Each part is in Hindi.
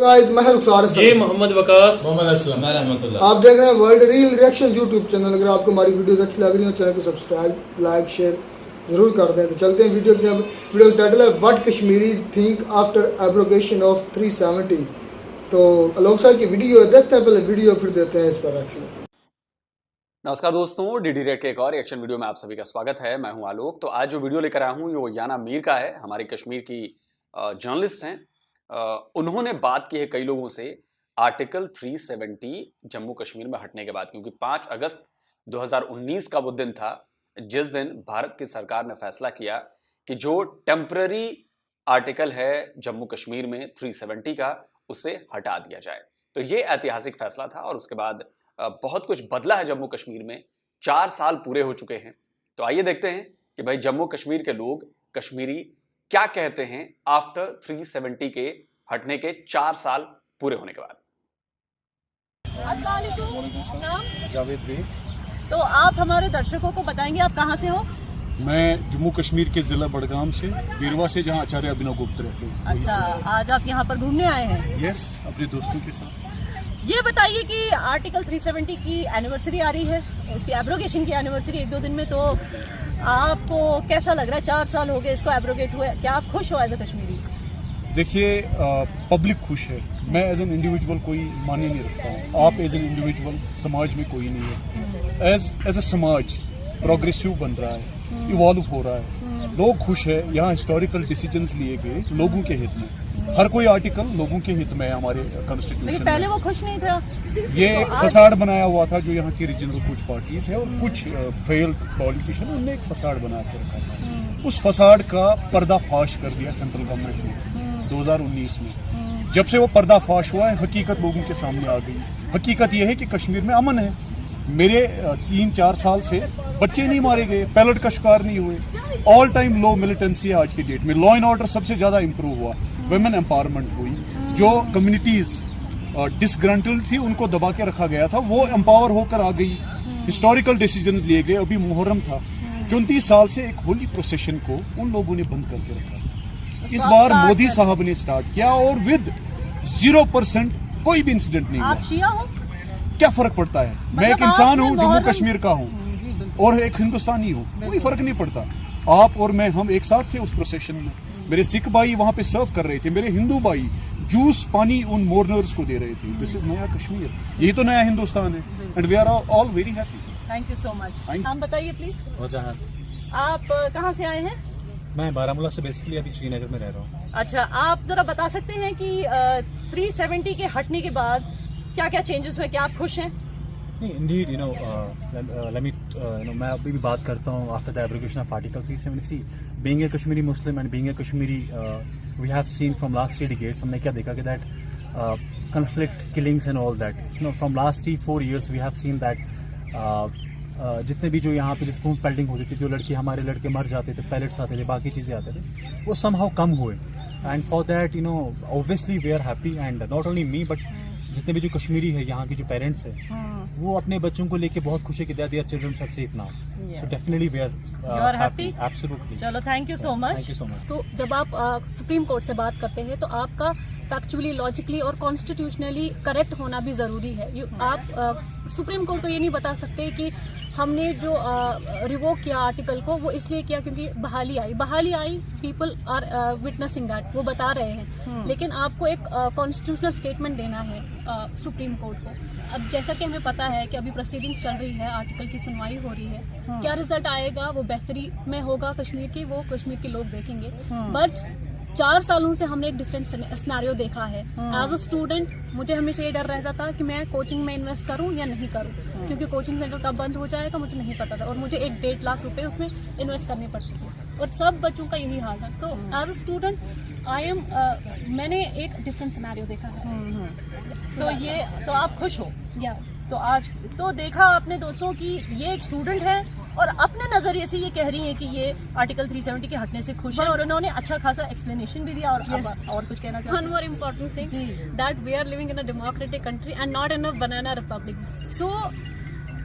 गाइस मैं रुखसार जी मोहम्मद वकास मोहम्मद असलम मैं रहमतुल्लाह। आप देख रहे हैं world reel reaction YouTube channel. अगर आपको हमारी वीडियोस अच्छी लग रही हो चैनल को सब्सक्राइब लाइक शेयर जरूर कर दें। तो चलते हैं वीडियो की। वीडियो का टाइटल है what Kashmiris think after abrogation of 370। तो आलोक साहब की वीडियो देखते हैं, पहले वीडियो फिर देते हैं इस पर एक्शन। नमस्कार दोस्तों, डीडी रेड के एक और रिएक्शन वीडियो में आप सभी का स्वागत है। मैं हूं आलोक। तो आज जो वीडियो लेकर आया हूं वो याना मीर का है, हमारी कश्मीर की जर्नलिस्ट हैं। उन्होंने बात की है कई लोगों से आर्टिकल 370 जम्मू कश्मीर में हटने के बाद, क्योंकि 5 अगस्त 2019 का वो दिन था जिस दिन भारत की सरकार ने फैसला किया कि जो टेम्पररी आर्टिकल है जम्मू कश्मीर में 370 का, उसे हटा दिया जाए। तो ये ऐतिहासिक फैसला था और उसके बाद बहुत कुछ बदला है जम्मू कश्मीर में। 4 साल पूरे हो चुके हैं। तो आइए देखते हैं कि भाई जम्मू कश्मीर के लोग, कश्मीरी क्या कहते हैं आफ्टर 370 के हटने के 4 साल पूरे होने के बाद। अस्सलाम वालेकुम। नाम? जावेद बे। तो आप हमारे दर्शकों को बताएंगे आप कहाँ से हो? मैं जम्मू कश्मीर के जिला बडगाम से, बीरवा से, जहाँ आचार्य अभिनव गुप्त रहते हैं। अच्छा, आज आप यहाँ पर घूमने आए हैं? यस, अपने दोस्तों के साथ। ये बताइए कि आर्टिकल 370 की एनिवर्सरी आ रही है, उसकी एब्रोगेशन की एनिवर्सरी 1-2 दिन में, तो आपको कैसा लग रहा है? 4 साल हो गए इसको एब्रोगेट हुए, क्या आप खुश हो एज अ कश्मीरी? देखिए, पब्लिक खुश है, मैं एज एन इंडिविजुअल कोई माने नहीं रखता हूँ। आप एज एन इंडिविजुअल, समाज में कोई नहीं है। एज अ समाज प्रोग्रेसिव बन रहा है, इवॉल्व हो रहा है, लोग खुश है। यहाँ हिस्टोरिकल डिसीजंस लिए गए लोगों के हित में। हर कोई आर्टिकल लोगों के हित में है हमारे कॉन्स्टिट्यूशन। पहले वो खुश नहीं था। ये एक फसाड बनाया हुआ था जो यहाँ की रीजनल कुछ पार्टीज है और कुछ फेल्ड पॉलिटिशियन, उन्होंने एक फसाड बना के रखा था। उस फसाड का पर्दाफाश कर दिया सेंट्रल गवर्नमेंट ने 2019 में। जब से वो पर्दाफाश हुआ है, हकीकत लोगों के सामने आ गई। हकीकत यह है कि कश्मीर में अमन है। मेरे 3-4 साल से बच्चे नहीं मारे गए, पैलेट का शिकार नहीं हुए। ऑल टाइम लो मिलिटेंसी है आज की डेट में। लॉ एंड ऑर्डर सबसे ज्यादा इंप्रूव हुआ, वुमेन एम्पावरमेंट हुई। जो कम्युनिटीज डिसग्रंटल्ड थी उनको दबा के रखा गया था, वो एम्पावर होकर आ गई। हिस्टोरिकल डिसीजंस लिए गए। अभी मुहर्रम था, 34 साल से एक होली प्रोसेशन को उन लोगों ने बंद करके रखा। इस बार मोदी साहब ने स्टार्ट किया और विद 0% कोई भी इंसिडेंट नहीं हुआ। आप शिया हो? क्या फर्क पड़ता है? मैं एक इंसान हूँ, जम्मू कश्मीर का हूँ, और एक हिंदुस्तानी हूँ, कोई फर्क नहीं पड़ता। आप और मैं, हम एक साथ थे उस प्रोसेशन में। मेरे सिख भाई वहां पे सर्व कर रहे थे, मेरे हिंदू भाई जूस पानी उन मोर्नर्स को दे रहे थे। दिस इज नया कश्मीर, यही तो नया हिंदुस्तान है, and we are all very happy. Thank you so much. नाम बताइए प्लीज। आप कहाँ से आए हैं? मैं बारामूला से, बेसिकली अभी श्रीनगर में रह रहा हूँ। अच्छा, आप जरा बता सकते हैं कि 370 के हटने के बाद क्या क्या चेंजेस हुए? क्या आप खुश हैं? नहीं, इंडीड, मैं अभी भी बात करता हूँ after the abrogation of article 370। Being a Kashmiri Muslim and being a Kashmiri, we have seen from last 3 decades, हमने क्या देखा कि that conflict, killings and all that, from last 3-4 years we have seen that जितने भी जो यहाँ पे जो स्टोन पेल्टिंग होती थी, जो हमारे लड़के मर जाते थे, पैलेट्स आते थे, बाकी चीज़ें आते थे, वो समहाउ कम हुए। And for that obviously we are happy, and not only me but जितने भी जो कश्मीरी है, यहाँ के जो पेरेंट्स है, वो अपने बच्चों को लेके बहुत खुश है कि their children are safe now. So definitely we are happy. Absolutely. चलो, thank you so much. Thank you so much. तो जब आप सुप्रीम कोर्ट से बात करते हैं तो आपका फैक्चुअली, लॉजिकली और कॉन्स्टिट्यूशनली करेक्ट होना भी ज़रूरी है। आप सुप्रीम कोर्ट को ये नहीं बता सकते कि हमने जो रिवोक किया आर्टिकल को, वो इसलिए किया क्योंकि बहाली आई, पीपल आर विटनेसिंग दैट, वो बता रहे हैं। लेकिन आपको एक कॉन्स्टिट्यूशनल स्टेटमेंट देना है सुप्रीम कोर्ट को। अब जैसा कि हमें पता है कि अभी प्रोसीडिंग्स चल रही है, आर्टिकल की सुनवाई हो रही है, क्या रिजल्ट आएगा वो बेहतरी में होगा कश्मीर की, वो कश्मीर के लोग देखेंगे। बट 4 सालों से हमने एक डिफरेंट सिनेरियो देखा है। एज अ स्टूडेंट मुझे हमेशा ये डर रहता था कि मैं कोचिंग में इन्वेस्ट करूं या नहीं करूं, क्योंकि कोचिंग सेंटर कब बंद हो जाएगा मुझे नहीं पता था, और मुझे 1-1.5 लाख रुपए उसमें इन्वेस्ट करनी पड़ती थी, और सब बच्चों का यही हाल है। सो एज अ स्टूडेंट मैंने एक डिफरेंट सिनेरियो देखा है। तो आप खुश हो? या तो आज तो देखा आपने दोस्तों कि ये एक स्टूडेंट है और अपने नजरिए से ये कह रही है कि ये आर्टिकल 370 के हटने से खुश है, और उन्होंने अच्छा खासा एक्सप्लेनेशन भी दिया। और कुछ कहना चाहते one more important thing that we are living in a democratic country and not in a banana republic. So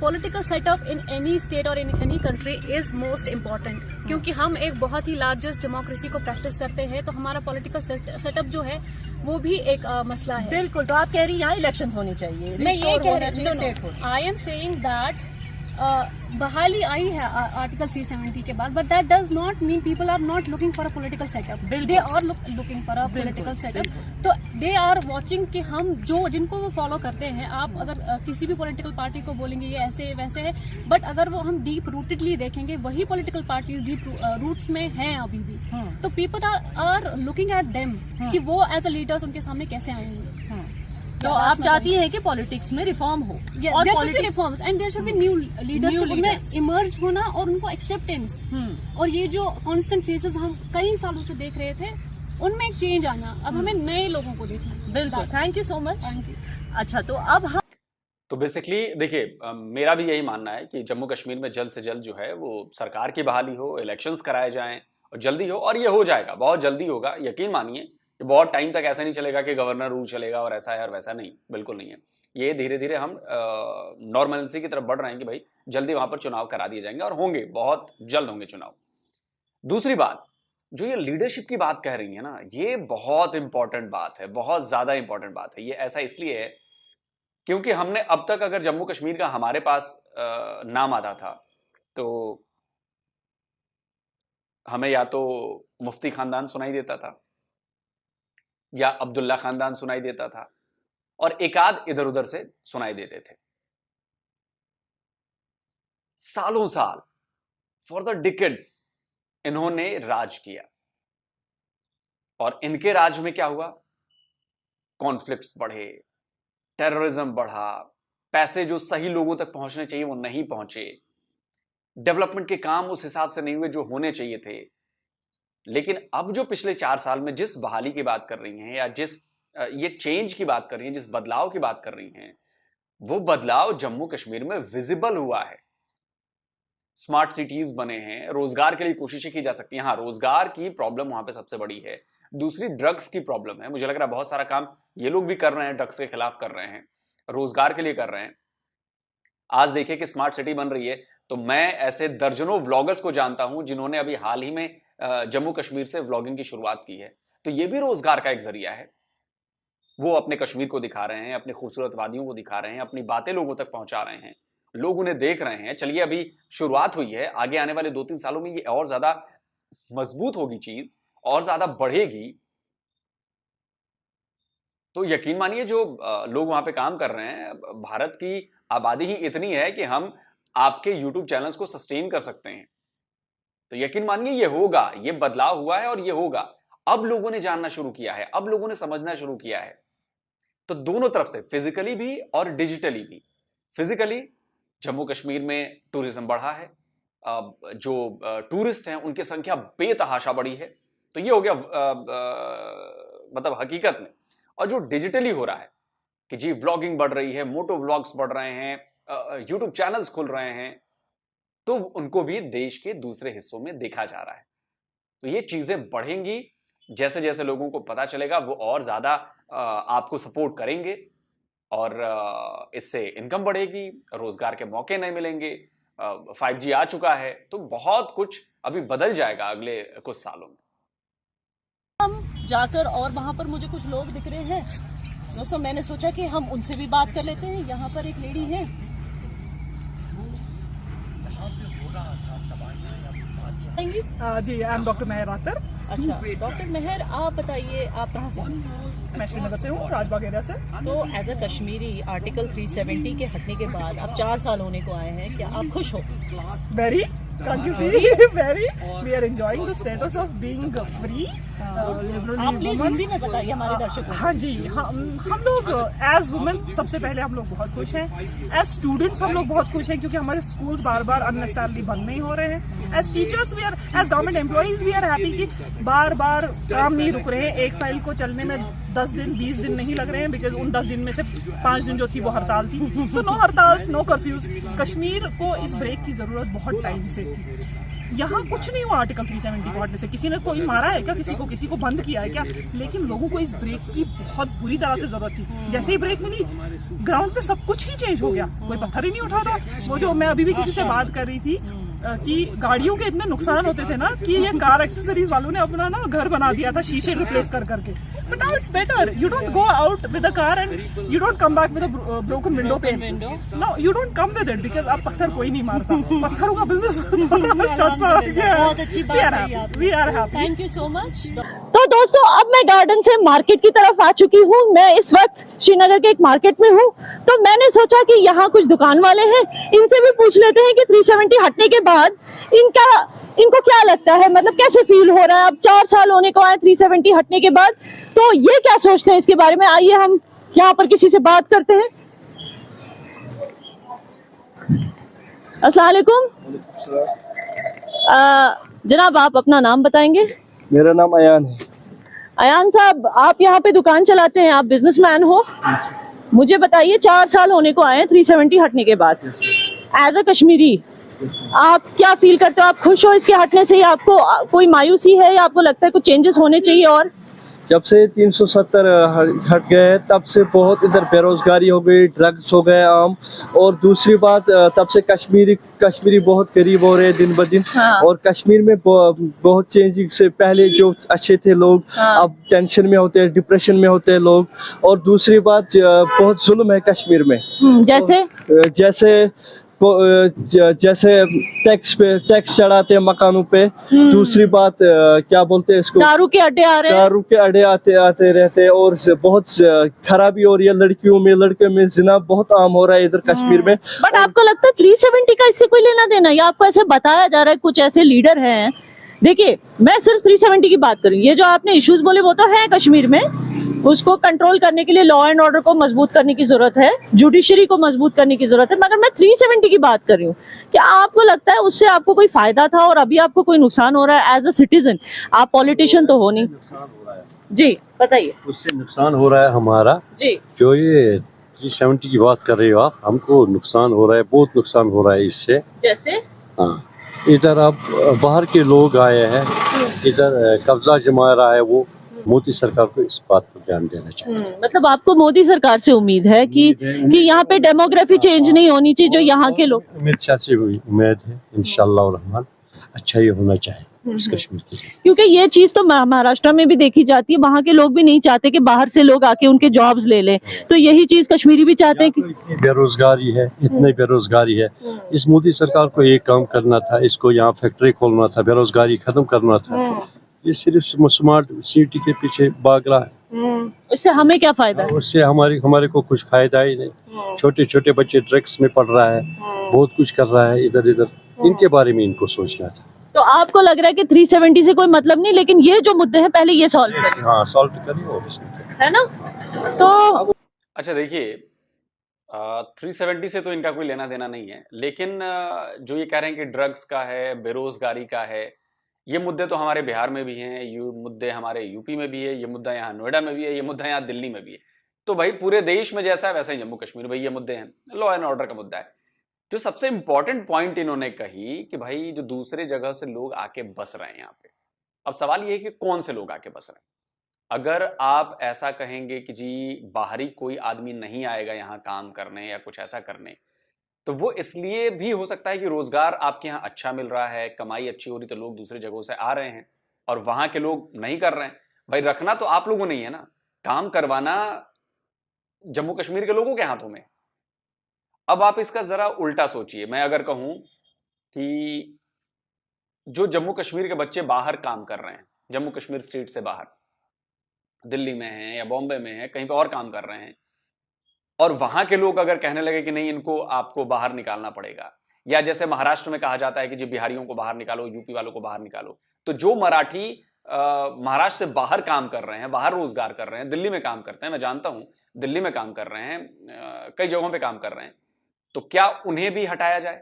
political setup in any state और in any country is most important, क्योंकि हम एक बहुत ही लार्जेस्ट डेमोक्रेसी को प्रैक्टिस करते हैं, तो हमारा पॉलिटिकल सेटअप जो है वो भी एक मसला है। बिल्कुल, तो आप कह रही हैं यहाँ इलेक्शंस होनी चाहिए, मैं ये कह रही हूँ, आई एम सेइंग दैट बहाली आई है आर्टिकल 370 के बाद, but that does not mean people are not looking for a political setup, they are looking for a political setup. तो दे आर वाचिंग कि हम जिनको वो फॉलो करते हैं, आप अगर किसी भी पॉलिटिकल पार्टी को बोलेंगे ये ऐसे वैसे है, बट अगर वो हम डीप रूटेडली देखेंगे, वही पॉलिटिकल पार्टीज डीप रूट्स में हैं अभी भी, तो people are looking at them कि वो एज अ लीडर्स उनके सामने कैसे आएंगे। तो आप चाहती हैं कि पॉलिटिक्स में रिफॉर्म हो, और there should be reforms and there should be new leadership, उनमें इमर्ज होना और उनको एक्सेप्टेंस, और ये जो कांस्टेंट फेसेस हम कई सालों से देख रहे थे, उनमें एक चेंज आना, अब हमें नए लोगों को देखना है। बिल्कुल, थैंक यू सो मच। अच्छा, तो अब हम तो बेसिकली देखिए, मेरा भी यही मानना है कि जम्मू कश्मीर में जल्द से जल्द जो है वो सरकार की बहाली हो, इलेक्शंस कराए जाएं और जल्दी हो, और ये हो जाएगा, बहुत जल्दी होगा, यकीन मानिए। बहुत टाइम तक ऐसा नहीं चलेगा कि गवर्नर रूल चलेगा और ऐसा है और वैसा नहीं, बिल्कुल नहीं है। ये धीरे धीरे हम नॉर्मलिटी की तरफ बढ़ रहे हैं कि भाई जल्दी वहां पर चुनाव करा दिए जाएंगे, और होंगे, बहुत जल्द होंगे चुनाव। दूसरी बात, जो ये लीडरशिप की बात कह रही है ना, ये बहुत इंपॉर्टेंट बात है, बहुत ज्यादा इंपॉर्टेंट बात है। ये ऐसा इसलिए है क्योंकि हमने अब तक, अगर जम्मू कश्मीर का हमारे पास नाम आता था, तो हमें या तो मुफ्ती खानदान सुनाई देता था, या अब्दुल्ला खानदान सुनाई देता था, और एकाध इधर उधर से सुनाई देते थे। सालों साल, फॉर द डिकेड्स, इन्होंने राज किया, और इनके राज में क्या हुआ? कॉन्फ्लिक्ट्स बढ़े, टेररिज्म बढ़ा, पैसे जो सही लोगों तक पहुंचने चाहिए वो नहीं पहुंचे, डेवलपमेंट के काम उस हिसाब से नहीं हुए जो होने चाहिए थे। लेकिन अब जो पिछले 4 साल में जिस बहाली की बात कर रही हैं, या जिस ये चेंज की बात कर रही हैं, जिस बदलाव की बात कर रही हैं, वो बदलाव जम्मू कश्मीर में विजिबल हुआ है। स्मार्ट सिटीज बने हैं, रोजगार के लिए कोशिशें की जा सकती हैं। हाँ, रोजगार की प्रॉब्लम वहां पे सबसे बड़ी है। दूसरी ड्रग्स की प्रॉब्लम है। मुझे लग रहा है बहुत सारा काम ये लोग भी कर रहे हैं, ड्रग्स के खिलाफ कर रहे हैं, रोजगार के लिए कर रहे हैं। आज देखिए कि स्मार्ट सिटी बन रही है, तो मैं ऐसे दर्जनों व्लॉगर्स को जानता हूं जिन्होंने अभी हाल ही में जम्मू कश्मीर से व्लॉगिंग की शुरुआत की है। तो ये भी रोजगार का एक जरिया है। वो अपने कश्मीर को दिखा रहे हैं, अपनी खूबसूरत वादियों को दिखा रहे हैं, अपनी बातें लोगों तक पहुंचा रहे हैं, लोग उन्हें देख रहे हैं। चलिए, अभी शुरुआत हुई है, आगे आने वाले 2-3 सालों में ये और ज्यादा मजबूत होगी, चीज और ज्यादा बढ़ेगी। तो यकीन मानिए, जो लोग वहां पे काम कर रहे हैं, भारत की आबादी ही इतनी है कि हम आपके YouTube चैनल्स को सस्टेन कर सकते हैं। तो यकीन मानिए ये होगा, ये बदलाव हुआ है और ये होगा। अब लोगों ने जानना शुरू किया है, अब लोगों ने समझना शुरू किया है। तो दोनों तरफ से, फिजिकली भी और डिजिटली भी। फिजिकली जम्मू कश्मीर में टूरिज्म बढ़ा है, जो टूरिस्ट हैं उनकी संख्या बेतहाशा बढ़ी है। तो ये हो गया मतलब हकीकत में। और जो डिजिटली हो रहा है कि जी व्लॉगिंग बढ़ रही है, मोटो व्लॉग्स बढ़ रहे हैं, यूट्यूब चैनल्स खुल रहे हैं, तो उनको भी देश के दूसरे हिस्सों में देखा जा रहा है। तो ये चीजें बढ़ेंगी, जैसे जैसे लोगों को पता चलेगा वो और ज्यादा आपको सपोर्ट करेंगे, और इससे इनकम बढ़ेगी, रोजगार के मौके नहीं मिलेंगे। 5G आ चुका है, तो बहुत कुछ अभी बदल जाएगा अगले कुछ सालों में। हम जाकर, और वहां पर मुझे कुछ लोग दिख रहे हैं दोस्तों, मैंने सोचा कि हम उनसे भी बात कर लेते हैं। यहाँ पर एक लेडी है, जी, आई एम डॉक्टर मेहर अख्तर। अच्छा डॉक्टर मेहर, आप बताइए आप कहाँ से? मैं श्रीनगर से हूँ, राजबाग एरिया से। तो एज अ कश्मीरी, आर्टिकल 370 के हटने के बाद अब 4 साल होने को आए हैं, क्या आप खुश हो? Very, can't you see? Very, we are enjoying the status of being free. आप प्लीज हिंदी में बताइए हमारे दर्शकों को। हाँ जी, हम लोग एज वुमेन सबसे पहले हम लोग बहुत खुश हैं। एज स्टूडेंट्स हम लोग बहुत खुश हैं, क्योंकि हमारे स्कूल्स बार बार अननेसेसरली बंद नहीं हो रहे हैं। As teachers we are, as government employees we are happy कि बार बार काम नहीं रुक रहे हैं। एक फाइल को चलने में 10 दिन 20 दिन नहीं लग रहे हैं, बिकॉज उन 10 दिन में से 5 दिन जो थी वो हड़ताल थी। सो नो हड़ताल, नो कर्फ्यूज। कश्मीर को इस ब्रेक की जरूरत बहुत टाइम से थी। यहाँ कुछ नहीं हुआ आर्टिकल 370 को हटने से। किसी ने कोई मारा है क्या किसी को बंद किया है क्या? लेकिन लोगों को इस ब्रेक की बहुत बुरी तरह से जरूरत थी। जैसे ही ब्रेक मिली, ग्राउंड पे सब कुछ ही चेंज हो गया, कोई पत्थर ही नहीं उठा था। वो जो मैं अभी भी किसी से बात कर रही थी कि गाड़ियों के इतने नुकसान होते थे ना कि ये कार एक्सेसरीज वालों ने अपना ना घर बना दिया था शीशे रिप्लेस कर करके। But now it's better, you don't go out with a car and you don't come back with a broken window pane. No, you don't come with it, because अब पत्थर कोई नहीं मारता। पत्थरों का बिजनेस बहुत अच्छी बात है। We are happy. Thank you so much. तो दोस्तों, अब मैं गार्डन से मार्केट की तरफ आ चुकी हूँ। मैं इस वक्त श्रीनगर के एक मार्केट में हूँ, तो मैंने सोचा कि यहाँ कुछ दुकान वाले हैं, इनसे भी पूछ लेते हैं कि 370 हटने के बाद इनको क्या लगता है, मतलब कैसे फील हो रहा है। अब 4 साल होने को आए 370 हटने के बाद, तो ये क्या सोचते हैं इसके बारे में। आइए हम यहाँ पर किसी से बात करते हैं। अस्सलाम वालेकुम। जनाब, आप अपना नाम बताएंगे? मेरा नाम अयान है। अयान साहब, आप यहाँ पे दुकान चलाते हैं, आप बिजनेसमैन हो। मुझे बताइए, 4 साल होने को आए हैं 370 हटने के बाद, एज अ कश्मीरी आप क्या फील करते हो? आप खुश हो इसके हटने से, या आपको कोई मायूसी है, या आपको लगता है कुछ चेंजेस होने चाहिए? और जब से 370 हट गए तब से बहुत इधर बेरोजगारी हो गई, ड्रग्स हो गए आम, और दूसरी बात तब से कश्मीरी बहुत गरीब हो रहे हैं दिन ब दिन। हाँ। और कश्मीर में बहुत चेंजिंग से पहले जो अच्छे थे लोग, हाँ। अब टेंशन में होते हैं, डिप्रेशन में होते हैं लोग। और दूसरी बात बहुत जुल्म है कश्मीर में। जैसे टैक्स चढ़ाते हैं मकानों पे। दूसरी बात क्या बोलते हैं इसको, दारू के अड्डे आ रहे हैं। दारू के अड्डे आते रहते हैं, और बहुत खराबी हो रही है। लड़के में जिना बहुत आम हो रहा है इधर कश्मीर में। बट आपको लगता है 370 का इससे कोई लेना देना, या आपको ऐसे बताया जा रहा है? कुछ ऐसे लीडर हैं, देखिए मैं सिर्फ 370 की बात करूं, ये जो आपने इश्यूज बोले वो तो है कश्मीर में, उसको कंट्रोल करने के लिए लॉ एंड ऑर्डर को मजबूत करने की जरूरत है, जुडिशरी को मजबूत करने की जरूरत है। मगर मैं 370 की बात कर रही हूँ, क्या आपको लगता है उससे आपको कोई फायदा था और अभी आपको कोई नुकसान हो रहा है एज अ सिटीजन? आप पॉलिटिशियन तो हो नहीं। जी बताइए। उससे नुकसान हो रहा है हमारा जी। जो ये 370 की बात कर रहे हो आप, हमको नुकसान हो रहा है, बहुत नुकसान हो रहा है इससे। जैसे? हाँ, इधर अब बाहर के लोग आए हैं, इधर कब्जा जमा रहा है। वो मोदी सरकार को इस बात पर ध्यान देना चाहिए। मतलब आपको मोदी सरकार से उम्मीद है कि यहाँ पे डेमोग्राफी चेंज नहीं होनी चाहिए, जो यहाँ के लोग। अमित शाह से उम्मीद है इंशाअल्लाह रहमान अच्छा ही होना चाहिए इस कश्मीर के लिए। क्योंकि ये चीज तो महाराष्ट्र में भी देखी जाती है, वहाँ के लोग भी नहीं चाहते कि बाहर से लोग आके उनके जॉब्स ले लें, तो यही चीज कश्मीरी भी चाहते हैं कि इतनी बेरोजगारी है, इतनी बेरोजगारी है। इस मोदी सरकार को एक काम करना था, इसको यहाँ फैक्ट्री खोलना था, बेरोजगारी खत्म करना था। ये सिर्फ स्मार्ट सिटी के पीछे भाग रहा है। उससे हमें क्या फायदा है? उससे हमारे को कुछ फायदा ही नहीं। छोटे छोटे बच्चे ड्रग्स में पढ़ रहा है, बहुत कुछ कर रहा है इधर इधर। इनके बारे में इनको सोचना था। तो आपको लग रहा है कि 370 से कोई मतलब नहीं, लेकिन ये जो मुद्दे हैं पहले ये सॉल्व करें। हाँ, सॉल्व करिए, है ना? तो अच्छा देखिए, 370 से तो इनका कोई लेना देना नहीं है, लेकिन जो ये कह रहे हैं कि ड्रग्स का है, बेरोजगारी का है, ये मुद्दे तो हमारे बिहार में भी हैं, ये मुद्दे हमारे यूपी में भी है, ये मुद्दा यहाँ नोएडा में भी है, ये मुद्दा यहाँ दिल्ली में भी है। तो भाई पूरे देश में जैसा है वैसा ही जम्मू कश्मीर में ये मुद्दे हैं, लॉ एंड ऑर्डर का मुद्दा है। जो सबसे इंपॉर्टेंट पॉइंट इन्होंने कही कि भाई जो दूसरे जगह से लोग आके बस रहे हैं यहाँ पे, अब सवाल ये है कि कौन से लोग आके बस रहे हैं। अगर आप ऐसा कहेंगे कि जी बाहरी कोई आदमी नहीं आएगा यहाँ काम करने या कुछ ऐसा करने, तो वो इसलिए भी हो सकता है कि रोजगार आपके यहाँ अच्छा मिल रहा है, कमाई अच्छी हो रही, तो लोग दूसरी जगहों से आ रहे हैं और वहां के लोग नहीं कर रहे हैं। भाई रखना तो आप लोगों ने ही है ना, काम करवाना जम्मू कश्मीर के लोगों के हाथों में। अब आप इसका जरा उल्टा सोचिए, मैं अगर कहूं कि जो जम्मू कश्मीर के बच्चे बाहर काम कर रहे हैं, जम्मू कश्मीर स्टेट से बाहर, दिल्ली में हैं या बॉम्बे में हैं, कहीं पे और काम कर रहे हैं, और वहां के लोग अगर कहने लगे कि नहीं इनको आपको बाहर निकालना पड़ेगा, या जैसे महाराष्ट्र में कहा जाता है कि जी बिहारियों को बाहर निकालो, यूपी वालों को बाहर निकालो, तो जो मराठी महाराष्ट्र से बाहर काम कर रहे हैं, बाहर रोजगार कर रहे हैं, दिल्ली में काम करते हैं, मैं जानता हूं दिल्ली में काम कर रहे हैं, कई जगहों पे काम कर रहे हैं, तो क्या उन्हें भी हटाया जाए?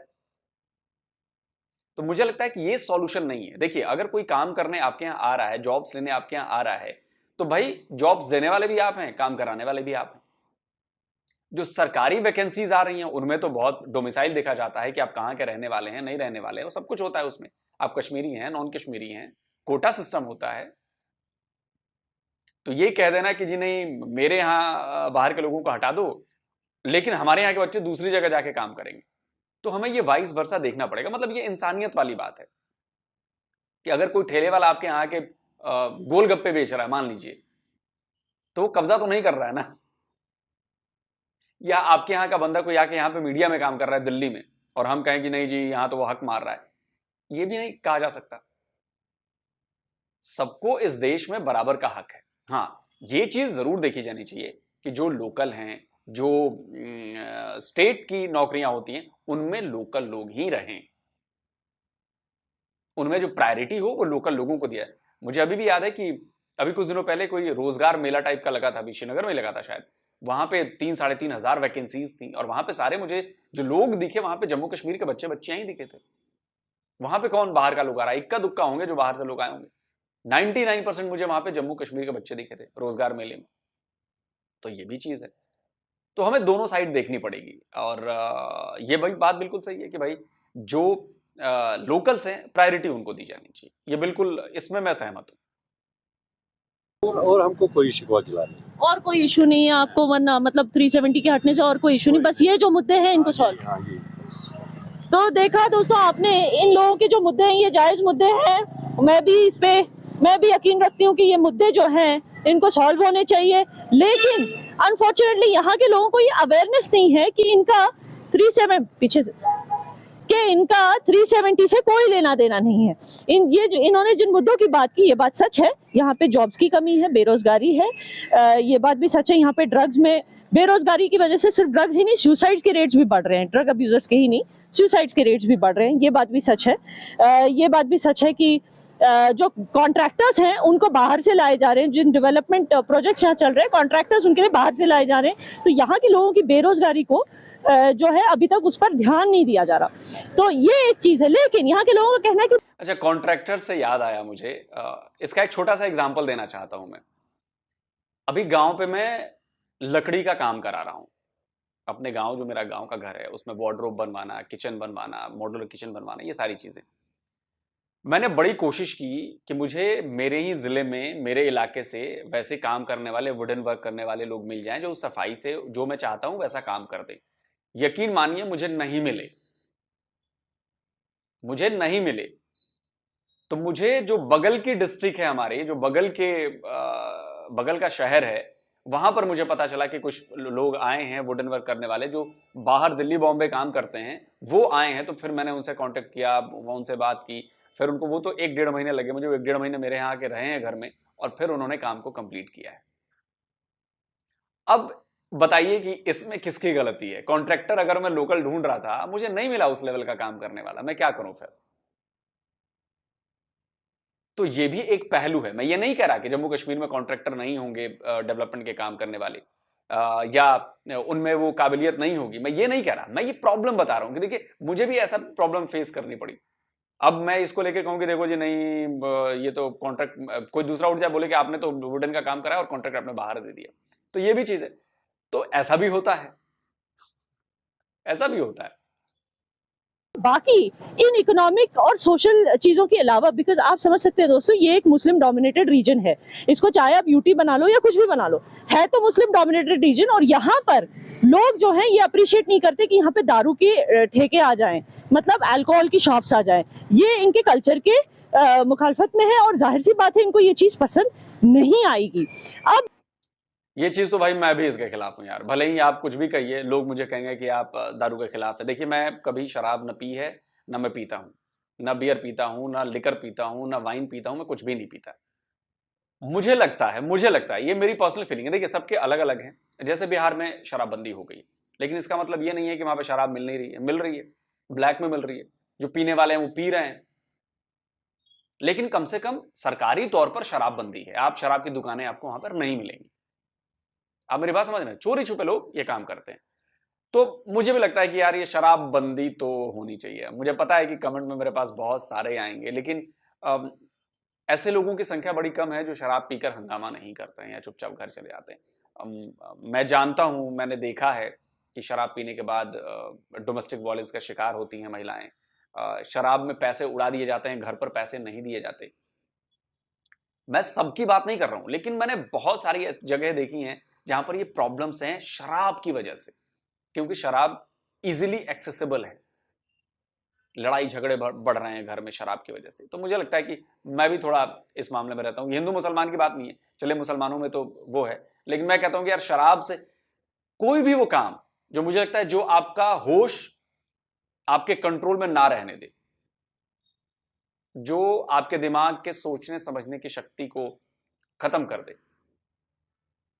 तो मुझे लगता है कि ये सॉल्यूशन नहीं है। देखिए, अगर कोई काम करने आपके यहाँ आ रहा है, जॉब्स लेने आपके यहाँ आ रहा है, तो भाई जॉब्स देने वाले भी आप हैं, काम कराने वाले भी आप हैं। जो सरकारी वैकेंसीज आ रही हैं उनमें तो बहुत डोमिसाइल देखा जाता है कि आप कहाँ के रहने वाले हैं, नहीं रहने वाले हैं, वो सब कुछ होता है उसमें। आप कश्मीरी हैं, नॉन कश्मीरी हैं, कोटा सिस्टम होता है। तो ये कह देना कि जी नहीं मेरे यहाँ बाहर के लोगों को हटा दो लेकिन हमारे यहाँ के बच्चे दूसरी जगह जाके काम करेंगे, तो हमें ये वाइस वर्सा देखना पड़ेगा। मतलब ये इंसानियत वाली बात है कि अगर कोई ठेले वाला आपके यहाँ के गोलगप्पे बेच रहा है मान लीजिए, तो वो कब्जा तो नहीं कर रहा है ना। या आपके यहाँ का बंदा कोई आके यहाँ पे मीडिया में काम कर रहा है दिल्ली में और हम कहें कि नहीं जी यहाँ तो वो हक मार रहा है, ये भी नहीं कहा जा सकता। सबको इस देश में बराबर का हक है। हाँ, ये चीज जरूर देखी जानी चाहिए कि जो लोकल हैं, जो स्टेट की नौकरियां होती हैं उनमें लोकल लोग ही रहें, उनमें जो प्रायोरिटी हो वो लोकल लोगों को दिया है। मुझे अभी भी याद है कि अभी कुछ दिनों पहले कोई रोजगार मेला टाइप का लगा था, अभी श्रीनगर में लगा था शायद, वहां पे 3-3.5 हजार वैकेंसीज थी और वहां पे सारे मुझे जो लोग दिखे वहां पे जम्मू कश्मीर के बच्चे बच्चियां ही दिखे थे। वहां पे कौन बाहर का लोग आ रहा है, इक्का दुक्का होंगे जो बाहर से लोग आए होंगे। 99% मुझे वहां पे जम्मू कश्मीर के बच्चे दिखे थे रोजगार मेले में। तो ये भी चीज है, तो हमें दोनों साइड देखनी पड़ेगी। और ये भाई बात बिल्कुल सही है कि भाई जो लोकल्स हैं प्रायोरिटी उनको दी जानी चाहिए, ये बिल्कुल इसमें मैं सहमत हूं। और हमको कोई शिकवा गिला नहीं। और कोई इशू नहीं है आपको, वरना मतलब 370 के हटने से और कोई इशू नहीं, बस ये जो मुद्दे हैं इनको सॉल्व। हाँ जी। तो देखा दोस्तों आपने, इन लोगों के जो मुद्दे हैं ये जायज मुद्दे हैं। मैं भी यकीन रखती हूँ कि ये मुद्दे जो हैं इनको सॉल्व होने चाहिए, लेकिन अनफॉर्चुनेटली यहाँ के लोगों को ये अवेयरनेस नहीं है कि इनका 370 से कोई लेना देना नहीं है। इन्होंने जिन मुद्दों की बात की, ये बात सच है। यहाँ पे जॉब्स की कमी है, बेरोजगारी है, ये बात भी सच है। यहाँ पे ड्रग्स में बेरोजगारी की वजह से सिर्फ ड्रग्स ही नहीं, सुसाइड्स के रेट्स भी बढ़ रहे हैं। ड्रग अब्यूजर्स के ही नहीं, सुसाइड्स के रेट्स भी बढ़ रहे हैं, ये बात भी सच है। ये बात भी सच है कि जो कॉन्ट्रैक्टर्स हैं उनको बाहर से लाए जा रहे हैं। जिन डेवलपमेंट प्रोजेक्ट्स यहाँ चल रहे हैं, कॉन्ट्रैक्टर्स उनके लिए बाहर से लाए जा रहे हैं। तो यहाँ के लोगों की बेरोजगारी को जो है अभी तक उस पर ध्यान नहीं दिया जा रहा। तो ये एक चीज है, लेकिन यहाँ के लोगों का कहना है कि अच्छा, कॉन्ट्रैक्टर से याद आया मुझे, इसका एक छोटा सा एग्जाम्पल देना चाहता हूं मैं। अभी गांव पे मैं लकड़ी का काम करा रहा हूं। अपने गांव, जो मेरा गांव का घर है, उसमें वार्डरोब बनवाना, किचन बनवाना, मॉड्यूलर किचन बनवाना, ये सारी चीजें मैंने बड़ी कोशिश की कि मुझे मेरे ही जिले में, मेरे इलाके से वैसे काम करने वाले, वुडन वर्क करने वाले लोग मिल जाएं जो सफाई से जो मैं चाहता हूं वैसा काम कर दें। यकीन मानिए मुझे नहीं मिले, तो मुझे जो बगल की डिस्ट्रिक्ट है हमारे, जो बगल का शहर है, वहां पर मुझे पता चला कि कुछ लोग आए हैं वुडन वर्क करने वाले जो बाहर दिल्ली बॉम्बे काम करते हैं, वो आए हैं। तो फिर मैंने उनसे कांटेक्ट किया, उनसे बात की, फिर उनको वो तो 1-1.5 महीने लगे मुझे, 1-1.5 महीने मेरे यहाँ आके रहे हैं घर में, और फिर उन्होंने काम को कंप्लीट किया है। अब बताइए कि इसमें किसकी गलती है? कॉन्ट्रैक्टर अगर मैं लोकल ढूंढ रहा था, मुझे नहीं मिला उस लेवल का काम करने वाला, मैं क्या करूं फिर? तो ये भी एक पहलू है। मैं ये नहीं कह रहा कि जम्मू कश्मीर में कॉन्ट्रैक्टर नहीं होंगे डेवलपमेंट के काम करने वाले, या उनमें वो काबिलियत नहीं होगी, मैं ये नहीं कह रहा। मैं ये प्रॉब्लम बता रहा हूं कि देखिए मुझे भी ऐसा प्रॉब्लम फेस करनी पड़ी। अब मैं इसको लेके कहूं कि देखो जी नहीं, ये तो कॉन्ट्रैक्ट, कोई दूसरा उठ जाए बोले कि आपने तो वुडन का काम करा और कॉन्ट्रैक्ट आपने बाहर दे दिया, तो ये भी चीज है। तो ऐसा भी होता है, ऐसा भी होता है। बाकी इन इकोनॉमिक और सोशल चीजों के अलावा, बिकॉज आप समझ सकते हैं दोस्तों, ये एक मुस्लिम डोमिनेटेड रीजन है। इसको चाहे आप यूटी बना लो या कुछ भी बना लो, है तो मुस्लिम डोमिनेटेड रीजन। और यहाँ पर लोग जो हैं ये अप्रिशिएट नहीं करते कि यहाँ पे दारू के ठेके आ जाएं, मतलब अल्कोहल की शॉप्स आ जाएं। ये इनके कल्चर के मुखालफत में है और जाहिर सी बात है इनको ये चीज पसंद नहीं आएगी। अब ये चीज तो भाई मैं भी इसके खिलाफ हूं यार। भले ही आप कुछ भी कहिए, लोग मुझे कहेंगे कि आप दारू के खिलाफ है। देखिए मैं कभी शराब न पी है, न मैं पीता हूं, न बियर पीता हूं, न लिकर पीता हूं, न वाइन पीता हूं, मैं कुछ भी नहीं पीता। मुझे लगता है, ये मेरी पर्सनल फीलिंग है। देखिए सबके अलग अलग हैं। जैसे बिहार में शराबबंदी हो गई, लेकिन इसका मतलब ये नहीं है कि वहां पर शराब मिल नहीं रही है। मिल रही है, ब्लैक में मिल रही है, जो पीने वाले हैं वो पी रहे हैं, लेकिन कम से कम सरकारी तौर पर शराबबंदी है। आप शराब की दुकानें आपको वहां पर नहीं मिलेंगी। आप मेरी बात समझ रहे हैं? चोरी छुपे लोग ये काम करते हैं। तो मुझे भी लगता है कि यार ये शराब बंदी तो होनी चाहिए। मुझे पता है कि कमेंट में मेरे पास बहुत सारे आएंगे, लेकिन ऐसे लोगों की संख्या बड़ी कम है जो शराब पीकर हंगामा नहीं करते हैं या चुपचाप घर चले जाते हैं। मैं जानता हूं, मैंने देखा है कि शराब पीने के बाद डोमेस्टिक वायलेंस का शिकार होती हैं महिलाएं। शराब में पैसे उड़ा दिए जाते हैं, घर पर पैसे नहीं दिए जाते। मैं सबकी बात नहीं कर रहा हूं, लेकिन मैंने बहुत सारी जगह देखी हैं जहां पर ये प्रॉब्लम्स हैं शराब की वजह से, क्योंकि शराब इजीली एक्सेसिबल है। लड़ाई झगड़े बढ़ रहे हैं घर में शराब की वजह से। तो मुझे लगता है कि मैं भी थोड़ा इस मामले में रहता हूं। हिंदू मुसलमान की बात नहीं है, चले मुसलमानों में तो वो है, लेकिन मैं कहता हूं कि यार शराब से कोई भी वो काम जो मुझे लगता है जो आपका होश आपके कंट्रोल में ना रहने दे, जो आपके दिमाग के सोचने समझने की शक्ति को खत्म कर दे,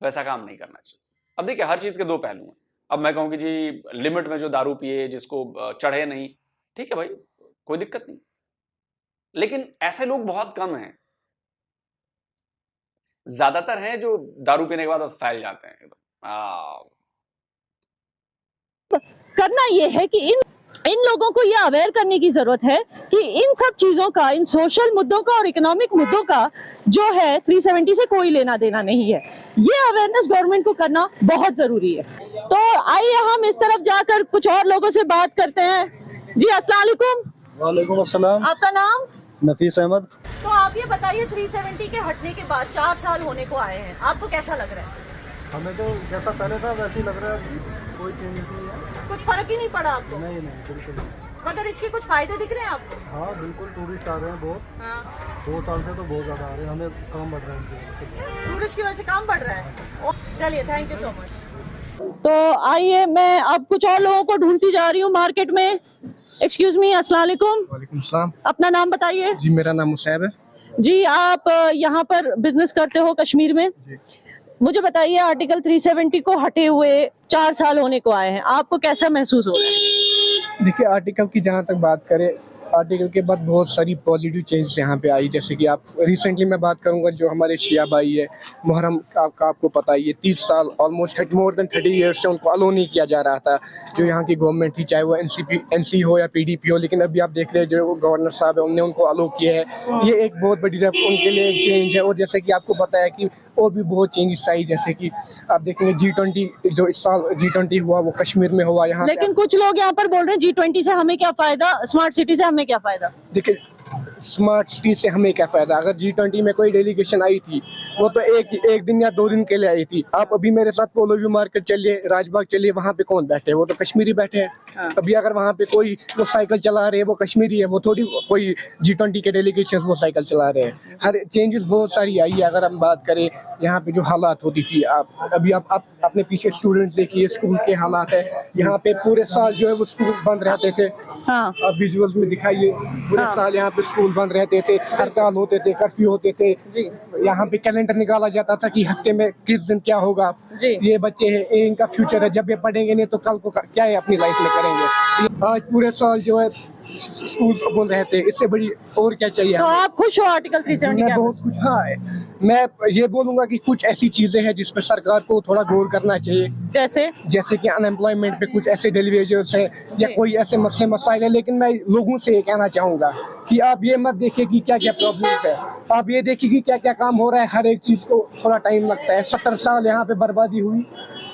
वैसा काम नहीं करना चाहिए। अब देखिए, हर चीज के दो पहलू हैं। अब मैं कहूं कि जी लिमिट में जो दारू पिए, जिसको चढ़े नहीं, ठीक है भाई, कोई दिक्कत नहीं, लेकिन ऐसे लोग बहुत कम हैं। ज्यादातर हैं जो दारू पीने के बाद फैल जाते हैं। करना ये है कि इन लोगों को ये अवेयर करने की जरूरत है कि इन सब चीजों का, इन सोशल मुद्दों का और इकोनॉमिक मुद्दों का जो है 370 से कोई लेना देना नहीं है। ये अवेयरनेस गवर्नमेंट को करना बहुत जरूरी है। तो आइए हम इस तरफ जाकर कुछ और लोगों से बात करते हैं। जी अस्सलाम वालेकुम। वालेकुम अस्सलाम। आपका नाम? नफीस अहमद। तो आप ये बताइए, 370 के हटने के बाद 4 साल होने को आए हैं, आपको कैसा लग रहा है? हमें तो जैसा पहले था वैसे ही लग रहा है, कोई चेंजेस नहीं है। कुछ फर्क ही नहीं पड़ा आपको? नहीं बिल्कुल नहीं। मगर इसके कुछ फायदे दिख रहे हैं आपको? हाँ बिल्कुल, टूरिस्ट आ रहे हैं बहुत। हाँ। 2 साल से तो बहुत ज़्यादा आ रहे हैं, हमें काम बढ़ रहा है उनकी वजह से। टूरिस्ट की वजह से काम बढ़ रहा है। चलिए, थैंक यू सो मच। तो आइए, मैं अब कुछ और लोगों को ढूंढती जा रही हूँ मार्केट में। एक्सक्यूज मी, अस्सलाम वालेकुम। वालेकुम सलाम। अपना नाम बताइए। जी मेरा नाम मुसैब है। जी, आप यहाँ पर बिजनेस करते हो कश्मीर में? मुझे बताइए, आर्टिकल 370 को हटे हुए 4 साल होने को आए हैं, आपको कैसा महसूस हो रहा है? देखिए, आर्टिकल की जहाँ तक बात करें, आर्टिकल के बाद बहुत सारी पॉजिटिव चेंजेस यहाँ पे आई। जैसे कि आप रिसेंटली मैं बात करूँगा, जो हमारे शिया भाई है, मुहर्रम आपको पता ही है, 30 साल ऑलमोस्ट मोर देन 30 ईयर्स से उनको अलो नहीं किया जा रहा था। जो यहाँ की गवर्नमेंट थी, चाहे वो एनसी हो या पीडीपी हो, लेकिन अभी आप देख रहे हैं जो गवर्नर साहब है, उनने उनको अलो किया है। ये एक बहुत बड़ी उनके लिए एक चेंज है। और जैसे कि आपको पता है कि और भी बहुत चेंजेस आई, जैसे कि आप देखेंगे G20 जो इस साल G20 हुआ वो कश्मीर में हुआ। यहाँ लेकिन कुछ लोग यहाँ पर बोल रहे हैं G20 से हमें क्या फायदा, स्मार्ट सिटी से हमें क्या फायदा? देखिए, स्मार्ट सिटी से हमें क्या फायदा? अगर G20 में कोई डेलीगेशन आई थी, वो तो एक दिन या 2 दिन के लिए आई थी। आप अभी मेरे साथ पोलो व्यू मार्केट चलिए, राजबाग चलिए, वहाँ पे कौन बैठे हैं? वो तो कश्मीरी बैठे हैं। हाँ। अभी अगर वहाँ पे कोई वो साइकिल चला रहे हैं, वो कश्मीरी है, वो थोड़ी कोई G20 के डेलीगेशन वो साइकिल चला रहे हैं। हर चेंजेस बहुत सारी आई है। अगर हम बात करें यहाँ पे जो हालात होती थी, आप अपने पीछे स्टूडेंट्स देखिए, स्कूल के हालात है। यहाँ पे पूरे साल जो है वो स्कूल बंद रहते थे। हाँ। आप विजुअल्स में दिखाइए, पूरे साल यहाँ पे स्कूल बंद रहते थे, हड़ताल होते थे, कर्फ्यू होते थे। यहाँ पे कैलेंडर निकाला जाता था कि हफ्ते में किस दिन क्या होगा। ये बच्चे हैं, ये इनका फ्यूचर है, जब ये पढ़ेंगे नहीं तो कल को क्या है अपनी लाइफ में करेंगे। आज पूरे साल जो है स्कूल बंद रहते हैं, इससे बड़ी और क्या चाहिए? तो आप खुश हो आर्टिकल 370? मैं बहुत खुश। हाँ, मैं ये बोलूंगा कि कुछ ऐसी चीजें हैं जिस पर सरकार को थोड़ा गौर करना चाहिए। जैसे कि अनएम्प्लॉयमेंट पे कुछ ऐसे डेलीवेजर्स है या कोई ऐसे मसले मसाइल है। लेकिन मैं लोगों से ये कहना चाहूंगा कि आप ये मत देखिए कि क्या क्या प्रॉब्लम है, आप ये देखिए कि क्या क्या काम हो रहा है। हर एक चीज को थोड़ा टाइम लगता है। 70 साल यहाँ पे बर्बादी हुई,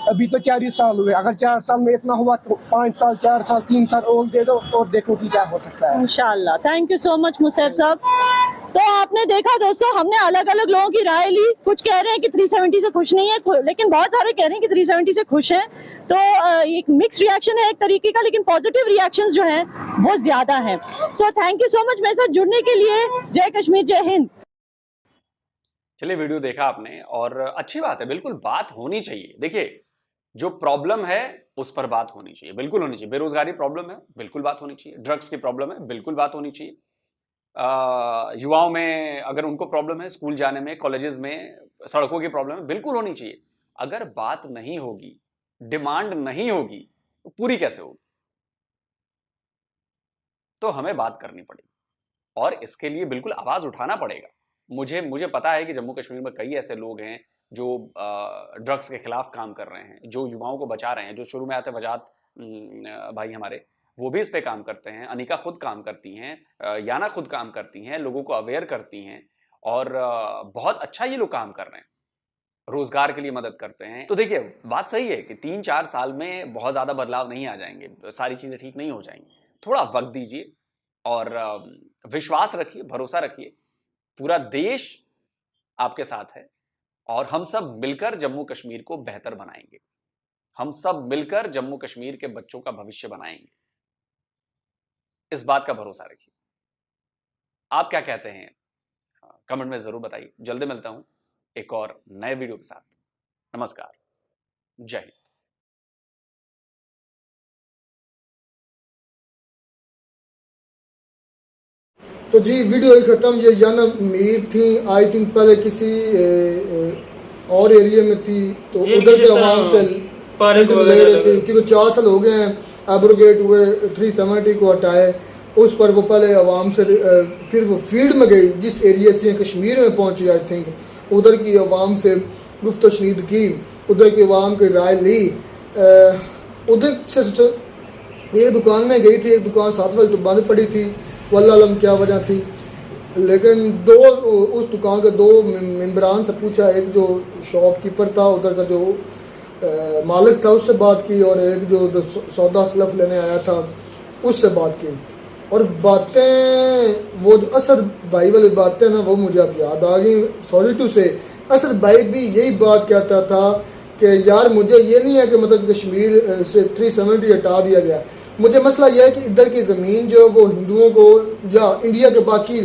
अभी तो 4 साल हुए। अगर 4 साल में इतना हुआ तो 5 साल, 4 साल, 3 साल और दे दो और देखो कि क्या हो सकता है। इंशाल्लाह। Thank you so much Musayyib साहब। तो आपने देखा दोस्तों, हमने अलग अलग लोगों की राय ली। कुछ कह रहे हैं कि 370 से खुश नहीं है, लेकिन बहुत सारे कह रहे हैं कि 370 से खुश हैं। तो एक मिक्स रिएक्शन है एक तरीके का, लेकिन पॉजिटिव रिएक्शंस जो हैं वो ज्यादा हैं। So thank you so much मेरे साथ जुड़ने के लिए। जय कश्मीर, जय हिंद। चलिए, वीडियो देखा आपने और अच्छी बात है, बिल्कुल बात होनी चाहिए। देखिए, जो प्रॉब्लम है उस पर बात होनी चाहिए, बिल्कुल होनी चाहिए। बेरोजगारी प्रॉब्लम है, बिल्कुल बात होनी चाहिए। ड्रग्स की प्रॉब्लम है, बिल्कुल बात होनी चाहिए। युवाओं में अगर उनको प्रॉब्लम है स्कूल जाने में, कॉलेजेस में, सड़कों की प्रॉब्लम है, बिल्कुल होनी चाहिए। अगर बात नहीं होगी, डिमांड नहीं होगी, तो पूरी कैसे होगी? तो हमें बात करनी पड़ेगी और इसके लिए बिल्कुल आवाज उठाना पड़ेगा। मुझे पता है कि जम्मू कश्मीर में कई ऐसे लोग हैं जो ड्रग्स के खिलाफ काम कर रहे हैं, जो युवाओं को बचा रहे हैं। जो शुरू में आते वजात भाई हमारे, वो भी इस पे काम करते हैं। अनिका खुद काम करती हैं, याना खुद काम करती हैं, लोगों को अवेयर करती हैं और बहुत अच्छा ये लोग काम कर रहे हैं, रोजगार के लिए मदद करते हैं। तो देखिए बात सही है कि 3-4 साल में बहुत ज्यादा बदलाव नहीं आ जाएंगे, सारी चीजें ठीक नहीं हो जाएंगी, थोड़ा वक्त दीजिए और विश्वास रखिए, भरोसा रखिए, पूरा देश आपके साथ है और हम सब मिलकर जम्मू कश्मीर को बेहतर बनाएंगे, हम सब मिलकर जम्मू कश्मीर के बच्चों का भविष्य बनाएंगे, इस बात का भरोसा रखिए। आप क्या कहते हैं कमेंट में जरूर बताइए। जल्दी मिलता हूं एक और नए वीडियो के साथ। नमस्कार, जय हिंद। तो जी वीडियो ही ख़त्म। ये याना मीर थी, आई थिंक पहले किसी और एरिया में थी, तो उधर के आवाम से ले रहे थे क्योंकि 4 साल हो गए हैं एब्रोगेट हुए, 370 को हटाए। उस पर वो पहले आवाम से फिर वो फील्ड में गई, जिस एरिया से कश्मीर में पहुंची, आई थिंक उधर की आवाम से गुफ्त शनीद की, उधर की आवाम की राय ली। उधर से एक दुकान में गई थी, एक दुकान 7 वाली तो बंद पड़ी थी, वल्लाह अलम क्या वजह थी। लेकिन उस दुकान के 2 मेंबरान से पूछा, एक जो शॉपकीपर था उधर का जो मालिक था उससे बात की, और एक जो सौदा सलफ लेने आया था उससे बात की। और बातें वो जो असद भाई वाली बातें ना, वो मुझे अब याद आ गई। सॉरी टू से, असद भाई भी यही बात कहता था कि यार मुझे ये नहीं है कि मतलब कश्मीर से 370 हटा दिया गया, मुझे मसला यह है कि इधर की ज़मीन जो वो हिंदुओं को या इंडिया के बाकी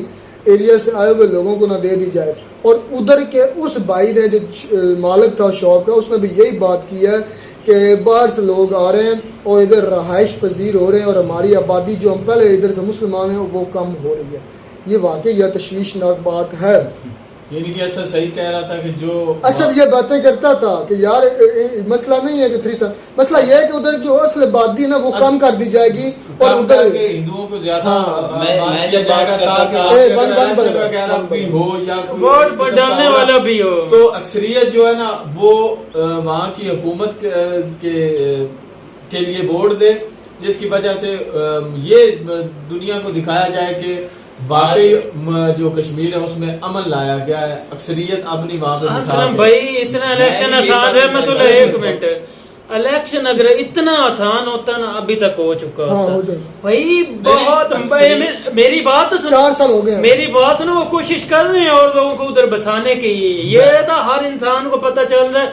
एरिया से आए हुए लोगों को ना दे दी जाए। और उधर के उस भाई ने जो मालिक था शॉप का, उसने भी यही बात की है कि बाहर से लोग आ रहे हैं और इधर रहाइश पजीर हो रहे हैं और हमारी आबादी जो हम पहले इधर से मुसलमान हैं वो कम हो रही है। ये वाकई यह तशवीशनाक बात है। यानी कि असद सही कह रहा था कि जो असद ये बातें करता था कि यार मसला नहीं है कि 370, मसला ये है कि उधर जो असल आबादी ना वो कम कर दी जाएगी और उधर हिंदुओं को ज्यादा मैं जब बात करता था वगैरह भी हो या वोट बढ़ाने वाला भी हो, तो अक्सरियत जो है ना वो वहाँ की हुकूमत के लिए वोट दे, जिसकी वजह से ये दुनिया को दिखाया जाए कि वाकई जो कश्मीर है उसमें अमल लाया गया है। अक्सरियत अब नहीं वहाँ पे भाई इतना इलेक्शन आसान है। मैं तो एक मिनट, इलेक्शन अगर इतना आसान होता ना अभी तक हो चुका होता भाई। बहुत मेरी बात सुनो, 4 साल हो गए, मेरी बात सुनो, वो कोशिश कर रहे हैं और लोगों को उधर बसाने की। ये तो हर इंसान को पता चल रहा है।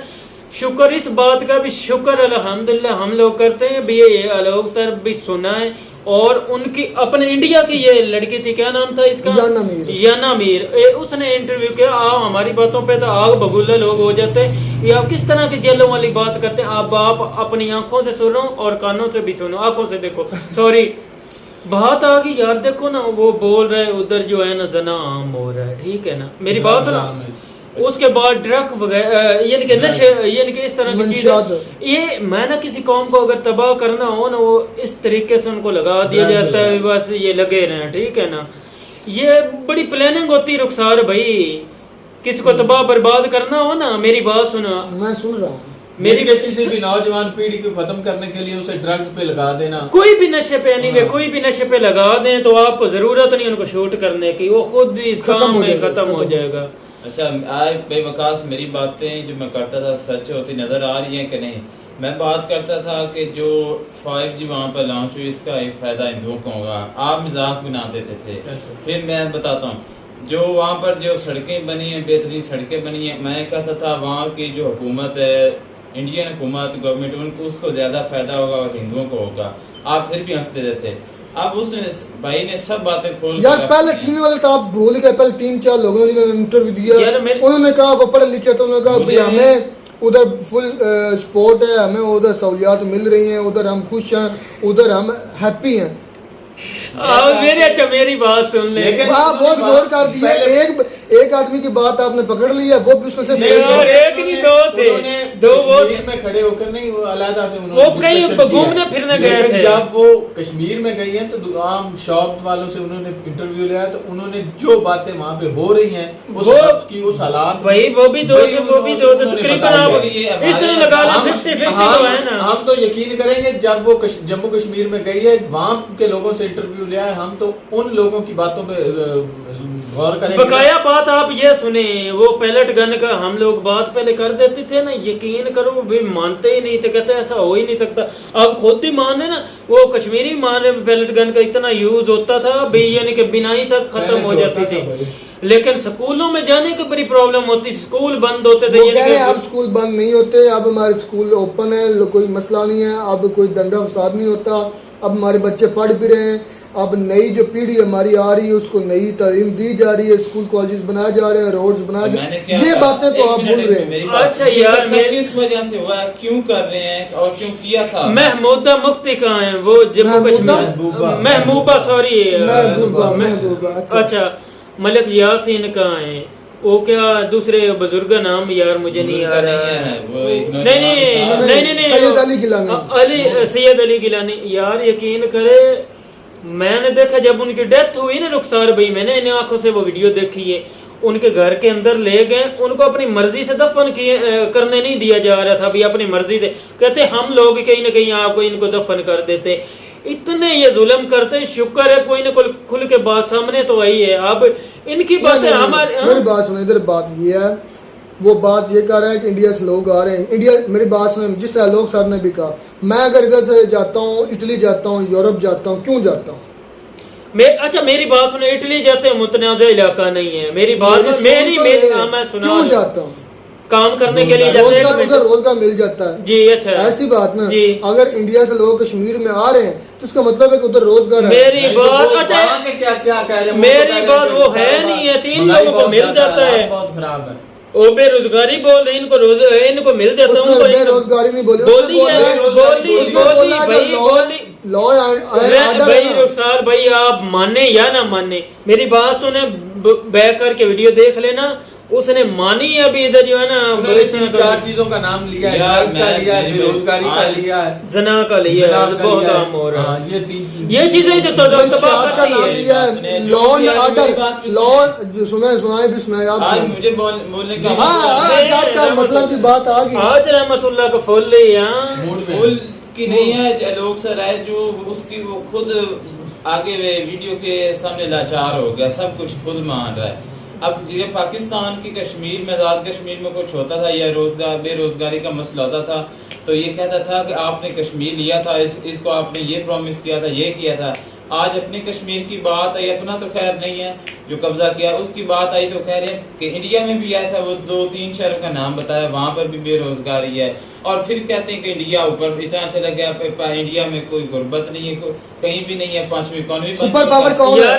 शुक्र इस बात का भी शुक्र अल्हम्दुलिल्लाह हम लोग करते हैं भी, ये आलोक सर भी सुना है। और उनकी अपने इंडिया की ये लड़की थी, क्या नाम था इसका, याना मीर, उसने इंटरव्यू किया। आप हमारी बातों पे तो आग बबूला लोग हो जाते हैं। ये आप किस तरह की जेलों वाली बात करते हैं। आप अपनी आंखों से सुनो और कानों से भी सुनो, आंखों से देखो। सॉरी बात आ गई यार, देखो ना वो बोल रहे उधर जो है ना जना आम हो रहा है, ठीक है ना, मेरी बात सुनो। उसके बाद ड्रग वगैरह यानी कि नशे, यानी कि इस तरह की चीजें, ये मैं ना किसी कौम को अगर तबाह करना हो ना, वो इस तरीके से उनको लगा दिया जाता है, बस ये लगे रहे, ठीक है ना। ये बड़ी प्लानिंग होती है रुखसार भाई, किसी को तबाह बर्बाद करना हो ना, मेरी बात सुना, मैं सुन रहा हूँ। मेरी के किसी भी नौजवान पीढ़ी को खत्म करने के लिए उसे ड्रग्स पे लगा देना, कोई भी नशे पे नहीं, कोई भी नशे पे लगा दें तो आपको जरूरत नहीं उनको शूट करने की, वो खुद इस काम में खत्म हो जाएगा। अच्छा आज बेवकास मेरी बातें जो मैं करता था सच होती नज़र आ रही हैं कि नहीं। मैं बात करता था कि जो 5G वहाँ पर लॉन्च हुई इसका एक फ़ायदा हिंदुओं को होगा, आप मजाक बना देते थे। फिर मैं बताता हूँ जो वहाँ पर जो सड़कें बनी हैं, बेहतरीन सड़कें बनी हैं, मैं कहता था वहाँ की जो हुकूमत है, इंडियन हुकूमत गवर्नमेंट, उनको उसको ज़्यादा फ़ायदा होगा और हिंदुओं को होगा। आप फिर भी हंसते रहते। अब उस भाई ने सब बातें खोल यार पहले 3 वाले तो आप भूल गए। पहले 3-4 लोगों ने इंटरव्यू दिया, उन्होंने कहा वो पढ़े लिखे, तो उन्होंने कहा भाई हमें उधर फुल सपोर्ट है, हमें उधर सहूलियात मिल रही हैं, उधर हम खुश हैं, उधर हम हैप्पी हैं। मेरी बात सुन ले, आप बहुत गौर कर दिया। एक आदमी की बात आपने पकड़ ली है, वो भी उसमें से एक नहीं दो थे, दो वो में खड़े होकर नहीं, वो अलहदा से वो कहीं घूमने फिरने गए थे। जब वो कश्मीर में गई हैं तो आम शॉप वालों से उन्होंने इंटरव्यू लिया, तो उन्होंने जो बातें वहाँ पे हो रही हैं उस वक्त की, उस हालात, वही वो भी दो इस तरह लगा ला। हम तो यकीन करेंगे जब वो जम्मू कश्मीर में गई है, वहाँ के लोगों से इंटरव्यू इंटरव्यू लिया है, हम तो उन लोगों की बातों पे गौर करेंगे। बकाया बात आप ये सुने, वो पैलेट गन का हम लोग बात पहले कर देते थे ना, यकीन करो भी मानते ही नहीं थे, कहते ऐसा हो ही नहीं सकता। अब खुद ही मान रहे ना, वो कश्मीरी मान रहे पैलेट गन का इतना यूज होता था भी, यानी कि बिनाई तक खत्म हो जाती थी। लेकिन स्कूलों में जाने की बड़ी प्रॉब्लम होती, स्कूल बंद होते थे। वो कह रहे हैं अब स्कूल बंद नहीं होते, अब हमारे स्कूल ओपन है, कोई मसला नहीं है, अब कोई दंगा फसाद नहीं होता, अब हमारे बच्चे पढ़ भी रहे हैं, अब नई जो पीढ़ी हमारी आ रही है उसको नई तालीम दी जा रही है, स्कूल कॉलेजेस बनाए जा रहे हैं, रोड्स बनाए जा रहे हैं, ये बातें तो आप भूल रहे हैं। अच्छा यार, किस वजह से हुआ, क्यों कर रहे हैं और क्यों किया था? महमूदा मुफ्ती कहाँ है? वो जम्मू कश्मीर, महबूबा, सॉरी महबूबा, अच्छा मलिक यासीन कहाँ है? वो क्या दूसरे बुजुर्ग नाम यार मुझे नहीं आ रहा। नहीं सैयद अली गिलानी, सैयद अली गिलानी। यार यकीन करे, मैंने देखा जब उनकी डेथ हुई ना रुखसार भाई, मैंने इन आंखों से वो वीडियो देखी है। उनके घर के अंदर ले गए, उनको अपनी मर्जी से दफन करने नहीं दिया जा रहा था, भी अपनी मर्जी से कहते हम लोग कहीं ना कहीं आपको इनको दफन कर देते। इतने ये जुल्म करते, शुक्र है कोई ना कोई खुल के बात सामने तो आई है। अब इनकी बातें हमारे, मेरी बात सुनो, इधर बात ये है, वो बात ये कर रहा है कि इंडिया से लोग आ रहे हैं। इंडिया, मेरी बात सुनो, जिस तरह लोग सर ने भी कहा, मैं अगर इधर से जाता हूँ, इटली जाता हूँ, यूरोप जाता हूँ, क्यों जाता हूँ? अच्छा मेरी बात सुनो, इटली जाते हैं मुतनाज़ा इलाका नहीं है, मेरी बात मैं सुना, क्यों जाता हूँ? काम करने के लिए जाते हैं, उधर रोजगार मिल जाता है जी। अच्छा ऐसी बात ना, अगर इंडिया से लोग कश्मीर में आ रहे हैं तो उसका मतलब है कि उधर रोजगार है। मेरी बात, अच्छा क्या कह रहे हैं, मेरी बात वो है नहीं है, 3 लोगों को मिल जाता है, बहुत खराब है। वो बेरोजगारी बोल रहे, इनको मिल जाता है। बेरोजगारी नहीं बोली, लॉ एंड भाई रुखसार भाई, आप माने या ना माने, मेरी बात सुने, बैक करके वीडियो देख लेना, उसने मानी है। अभी इधर जो है ना, 3-4 चीजों का नाम लिया है, बेरोजगारी का लिया है, जना का लिया है, बहुत आम हो रहा है ये चीजें जो का नाम लिया है, लॉ एंड ऑर्डर, लॉ जो सुनाए भी सुनाए आप। आज मुझे बोलने का का मतलब की बात आ गई। आज रहमतुल्लाह का फुल फुल की नहीं है, लोग सर है जो उसकी वो खुद आगे वीडियो के सामने लाचार हो गया, सब कुछ खुद मान रहा है। अब ये पाकिस्तान की कश्मीर में, आज़ाद कश्मीर में कुछ होता था या बेरोजगारी का मसला होता था, तो ये कहता था कि आपने कश्मीर लिया था, इसको आपने ये प्रॉमिस किया था, ये किया था। आज अपनी कश्मीर की बात आई, अपना तो खैर नहीं है जो कब्जा किया, उसकी बात आई तो कह रहे हैं कि इंडिया में भी ऐसा, वो 2-3 शहरों का नाम बताया, वहाँ पर भी बेरोजगारी है। और फिर कहते हैं कि इंडिया ऊपर इतना चला गया, इंडिया में कोई गुर्बत नहीं है, कहीं भी नहीं है, 5वीं इकॉनमी। सुपर पावर कौन है?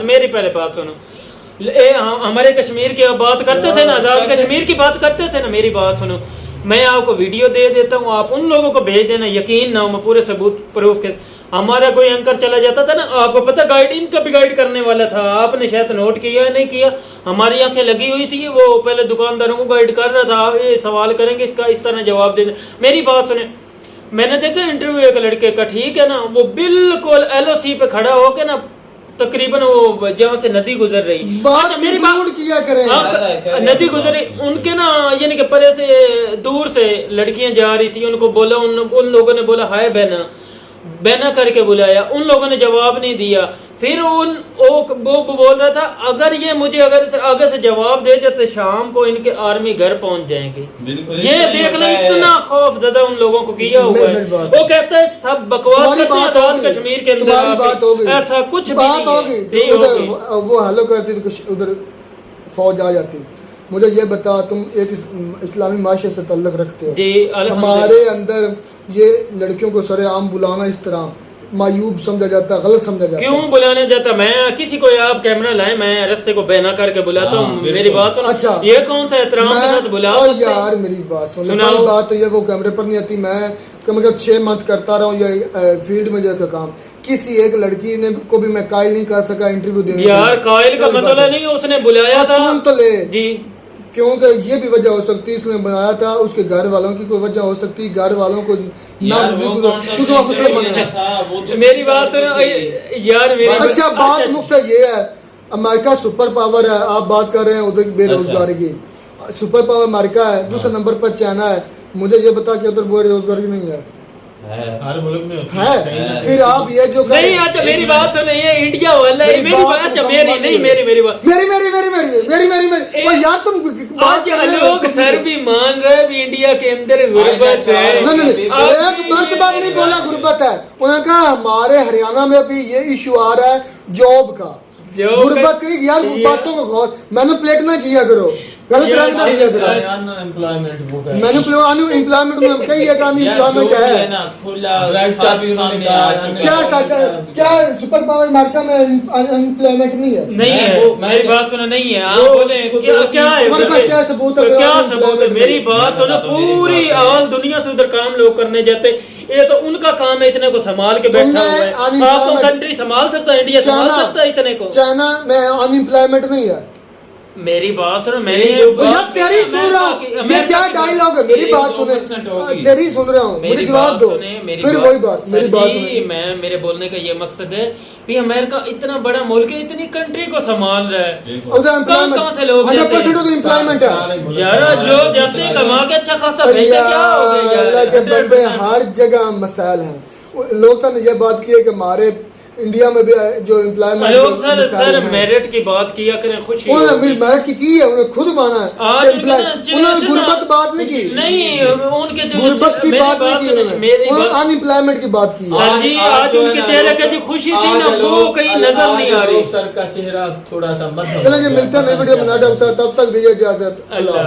मेरी पहले बात सुनो, हमारे कश्मीर की बात करते थे ना, आजाद कश्मीर की बात करते थे ना, मेरी बात सुनो, मैं आपको वीडियो दे देता हूँ, आप उन लोगों को भेज देना, यकीन ना हो, मैं पूरे सबूत प्रूफ के। हमारा कोई एंकर चला जाता था ना, आपको पता, गाइड इनका भी गाइड करने वाला था, आपने शायद नोट किया है, नहीं किया, हमारी आंखें लगी हुई थी, वो पहले दुकानदारों को गाइड कर रहा था, आप ये सवाल करेंगे, इसका इस तरह जवाब दे दें। मेरी बात सुने, मैंने देखा इंटरव्यू एक लड़के का, ठीक है ना, वो बिल्कुल LOC पे खड़ा होके ना, तकरीबन वो जहाँ से नदी गुजर रही, मेरी बात किया करें, नदी गुजरी, उनके ना यानी कि परे से दूर से लड़कियां जा रही थी, उनको बोला, उन लोगों ने बोला हाय बहना करके बुलाया, उन लोगों ने जवाब नहीं दिया। फिर वो बोल रहा था, अगर ये मुझे अगर आगे से जवाब दे देते, शाम को इनके आर्मी घर पहुंच जाएंगे। ये देख ले, इतना खौफ ज़्यादा उन लोगों को किया हुआ है। वो कहता है सब बकवास करते हैं, आजाद कश्मीर के अंदर ऐसा कुछ बात होगी, वो हेलो करती तो उधर फौज आ जाती। मुझे ये बता, तुम एक इस्लामी माशरे से तल्लुक़ रखते हो, हमारे अंदर ये लड़कियों को सरेआम बुलाना इस तरह मायूब समझा जाता, गलत समझा जाता। क्यों बुलाने जाता? मैं किसी को, आप कैमरा लाए, मैं रास्ते को बहना करके बुलाता हूँ, मेरी बात। अच्छा, ये कौन सा एहतराम के साथ बुला? यार मेरी बात सुन, पहली बात तो ये वो कैमरे पर नहीं आती, मैं मतलब 6 मंथ करता रहा हूँ ये फील्ड में जो काम, किसी एक लड़की ने को भी मैं कायल नहीं कर सका इंटरव्यू देने। यार कायल का मतलब नहीं, उसने बुलाया था। सुन तो ले जी, क्योंकि ये भी वजह हो सकती है, इसने बनाया था, उसके घर वालों की कोई वजह हो सकती है, घर वालों को ना, क्योंकि वो मुस्लिम बना था। मेरी बात सुनो यार, मेरी अच्छा बात मुख्य ये है, अमेरिका सुपर पावर है, आप बात कर रहे हैं उधर बेरोजगारी की, सुपर पावर अमेरिका है, दूसरे नंबर पर चाइना है, मुझे ये बता कि उधर बेरोजगारी नहीं है? हर मुल्क में होती है। फिर आप ये जो नहीं, अच्छा मेरी बात सुनो, ये इंडिया वाला है, मेरी बात, अच्छा मेरी नहीं, मेरी बात, मेरी यार तुम बात लोग सर भी मान रहे भी इंडिया के अंदर गुर्बत है। नहीं, एक मर्तबा नहीं बोला गुर्बत है, उन्होंने कहा हमारे हरियाणा में भी ये इशू आ रहा है जॉब का, गुर्बत की। यार बातों को गौर मैनिपुलेट ना किया करो, गलत रंग ना लिया करो। अनएम्प्लॉयमेंट अनएम्प्लॉयमेंट में कई एक अनएम्प्लॉयमेंट है। क्या सच है? क्या सुपर पावर अमेरिका में अनएम्प्लॉयमेंट नहीं है? नहीं है, मेरी बात सुनो, नहीं है। आप बोले क्या है, क्या सबूत है? क्या सबूत है? मेरी बात सुनो, पूरी ऑल दुनिया से उधर काम लोग करने जाते, ये तो उनका काम है, इतने को संभाल के बैठा हुआ है। आपको कंट्री संभाल सकता है, इंडिया संभाल सकता है इतने को? चाइना में अनएम्प्लॉयमेंट नहीं है। मेरी बात सुनो, मैं तेरी सुन रहा हूँ, ये क्या डायलॉग है? मेरी बात सुने, तेरी सुन रहा हूँ, मुझे जवाब दो। फिर वही बात, मेरी बात सुने। मैं मेरे बोलने का ये मकसद है कि अमेरिका इतना बड़ा मुल्क है, इतनी कंट्री को संभाल रहा है, कहाँ से लोग 100% एम्प्लॉयमेंट है यार, जो जाते हैं कमा के अच्छा खासा भेजा, क्या हो गया? बंदे हर जगह मसाइल हैं। लोग सर ने ये बात की है कि हमारे इंडिया में भी जो एम्प्लॉयमेंट लोग सर मेरिट की बात किया करें, खुशी उन्होंने मेरिट की है, उन्होंने खुद माना है। उन्होंने गुर्बत बात नहीं की, नहीं उनके गुर्बत की बात नहीं की उन्होंने अनएम्प्लॉयमेंट की बात की। आज उनके चेहरे की जो खुशी थी ना, वो कहीं नजर नहीं आ रही। सर का चेहरा थोड़ा सा मत। चलिए मिलते हैं नई वीडियो में, तब तक दीजिए इजाजत, अल्लाह।